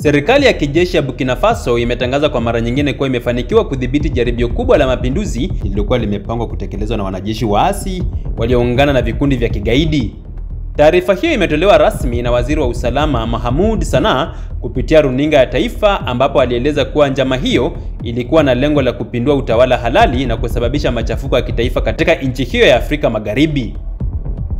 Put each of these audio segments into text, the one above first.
Serikali ya kijeshi ya Burkina Faso imetangaza kwa mara nyingine kuwa imefanikiwa kudhibiti jaribio kubwa la mapinduzi lililokuwa limepangwa kutekelezwa na wanajeshi waasi walioungana na vikundi vya kigaidi. Taarifa hiyo imetolewa rasmi na Waziri wa Usalama Mahamoud Sana kupitia runinga ya taifa, ambapo alieleza kuwa njama hiyo ilikuwa na lengo la kupindua utawala halali na kusababisha machafuko ya kitaifa katika nchi hiyo ya Afrika Magharibi.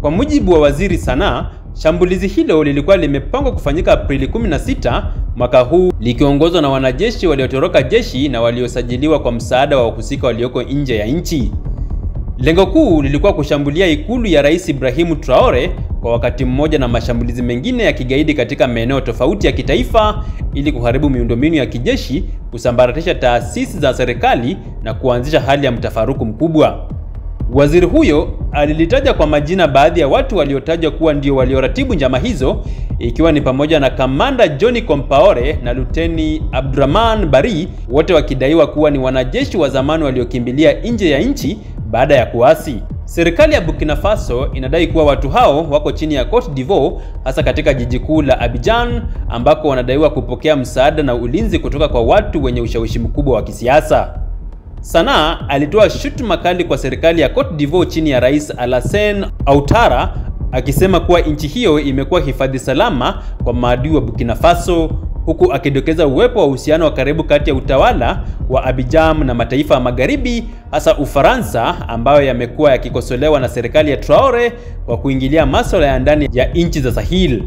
Kwa mujibu wa Waziri Sana, shambulizi hilo lilikuwa limepangwa kufanyika Aprili 16 mwaka huu, likiongozwa na wanajeshi waliotoroka jeshi na waliosajiliwa kwa msaada wa wahusika walioko nje ya nchi. Lengo kuu lilikuwa kushambulia ikulu ya Rais Ibrahim Traore kwa wakati mmoja na mashambulizi mengine ya kigaidi katika maeneo tofauti ya kitaifa ili kuharibu miundombinu ya kijeshi, kusambaratisha taasisi za serikali na kuanzisha hali ya mtafaruku mkubwa. Waziri huyo alilitaja kwa majina baadhi ya watu waliotajwa kuwa ndio walioratibu njama hizo, ikiwa ni pamoja na Kamanda Johnny Compaore na Luteni Abdurrahman Bari, wote wakidaiwa kuwa ni wanajeshi wa zamani waliokimbilia nje ya nchi baada ya kuasi. Serikali ya Burkina Faso inadai kuwa watu hao wako chini ya Cote d'Ivoire, hasa katika jiji kuu la Abidjan, ambako wanadaiwa kupokea msaada na ulinzi kutoka kwa watu wenye ushawishi mkubwa wa kisiasa. Sana alitoa shutuma kali kwa serikali ya Cote d'Ivoire chini ya Rais Alassane Ouattara, akisema kuwa nchi hiyo imekuwa hifadhi salama kwa maadui wa Burkina Faso, huku akidokeza uwepo wa uhusiano wa karibu kati ya utawala wa Abidjan na mataifa ya Magharibi, hasa Ufaransa, ambayo yamekuwa yakikosolewa na serikali ya Traore kwa kuingilia masuala ya ndani ya nchi za Sahel.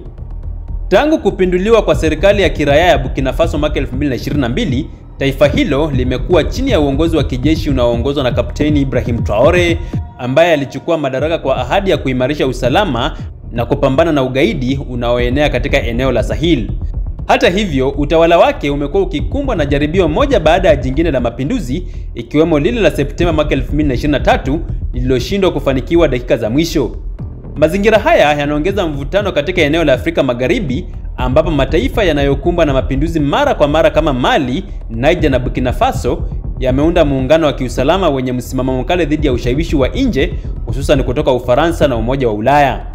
Tangu kupinduliwa kwa serikali ya kiraia ya Burkina Faso mwaka 2022, taifa hilo limekuwa chini ya uongozi wa kijeshi unaoongozwa na Kapteni Ibrahim Traore, ambaye alichukua madaraka kwa ahadi ya kuimarisha usalama na kupambana na ugaidi unaoenea katika eneo la Sahel. Hata hivyo, utawala wake umekuwa ukikumbwa na jaribio moja baada ya jingine la mapinduzi, ikiwemo lile la Septemba mwaka 2023 lililoshindwa kufanikiwa dakika za mwisho. Mazingira haya yanaongeza mvutano katika eneo la Afrika Magharibi, ambapo mataifa yanayokumbwa na mapinduzi mara kwa mara kama Mali, Niger na Burkina Faso yameunda muungano wa kiusalama wenye msimamo mkali dhidi ya ushawishi wa nje, hususan kutoka Ufaransa na Umoja wa Ulaya.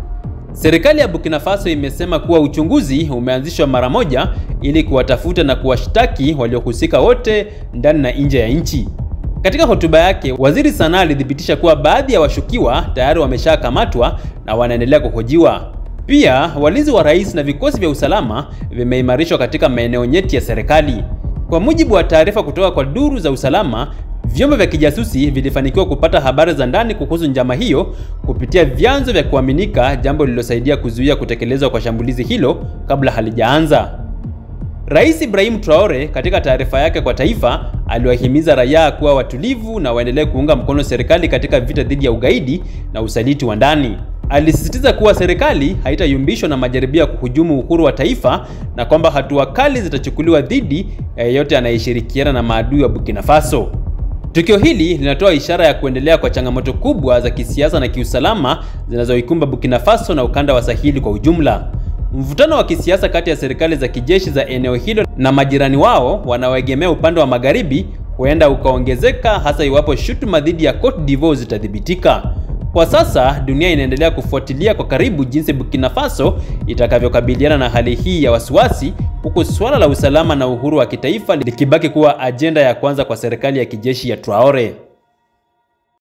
Serikali ya Burkina Faso imesema kuwa uchunguzi umeanzishwa mara moja ili kuwatafuta na kuwashtaki waliohusika wote ndani na nje ya nchi. Katika hotuba yake, Waziri Sana alithibitisha kuwa baadhi ya washukiwa tayari wameshakamatwa na wanaendelea kuhojiwa. Pia, walinzi wa rais na vikosi vya usalama vimeimarishwa katika maeneo nyeti ya serikali. Kwa mujibu wa taarifa kutoka kwa duru za usalama, vyombo vya kijasusi vilifanikiwa kupata habari za ndani kuhusu njama hiyo kupitia vyanzo vya kuaminika, jambo lililosaidia kuzuia kutekelezwa kwa shambulizi hilo kabla halijaanza. Rais Ibrahim Traore katika taarifa yake kwa taifa aliwahimiza raia kuwa watulivu na waendelee kuunga mkono serikali katika vita dhidi ya ugaidi na usaliti wa ndani. Alisisitiza kuwa serikali haitayumbishwa na majaribio ya kuhujumu uhuru wa taifa na kwamba hatua kali zitachukuliwa dhidi ya yeyote anayeshirikiana na maadui wa Burkina Faso. Tukio hili linatoa ishara ya kuendelea kwa changamoto kubwa za kisiasa na kiusalama zinazoikumba Burkina Faso na ukanda wa Saheli kwa ujumla. Mvutano wa kisiasa kati ya serikali za kijeshi za eneo hilo na majirani wao wanaoegemea upande wa magharibi huenda ukaongezeka, hasa iwapo shutuma dhidi ya Cote d'Ivoire zitadhibitika. Kwa sasa, dunia inaendelea kufuatilia kwa karibu jinsi Burkina Faso itakavyokabiliana na hali hii ya wasiwasi, huku suala la usalama na uhuru wa kitaifa likibaki kuwa ajenda ya kwanza kwa serikali ya kijeshi ya Traore.